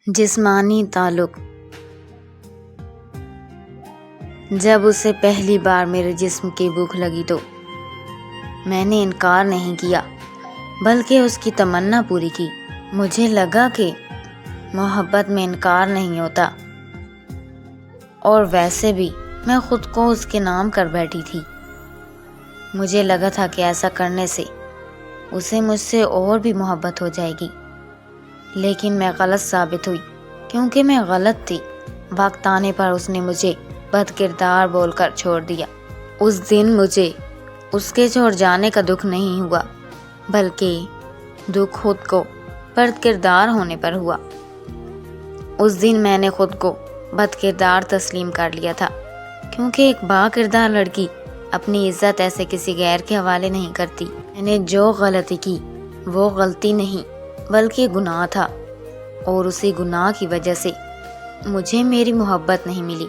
جسمانی تعلق۔ جب اسے پہلی بار میرے جسم کی بھوک لگی تو میں نے انکار نہیں کیا بلکہ اس کی تمنا پوری کی۔ مجھے لگا کہ محبت میں انکار نہیں ہوتا، اور ویسے بھی میں خود کو اس کے نام کر بیٹھی تھی۔ مجھے لگا تھا کہ ایسا کرنے سے اسے مجھ سے اور بھی محبت ہو جائے گی، لیکن میں غلط ثابت ہوئی کیونکہ میں غلط تھی۔ وقت آنے پر اس نے مجھے بد کردار بول کر چھوڑ دیا۔ اس دن مجھے اس کے چھوڑ جانے کا دکھ نہیں ہوا، بلکہ دکھ خود کو بد کردار ہونے پر ہوا۔ اس دن میں نے خود کو بد کردار تسلیم کر لیا تھا، کیونکہ ایک با کردار لڑکی اپنی عزت ایسے کسی غیر کے حوالے نہیں کرتی۔ میں نے جو غلطی کی وہ غلطی نہیں بلکہ گناہ تھا، اور اسی گناہ کی وجہ سے مجھے میری محبت نہیں ملی۔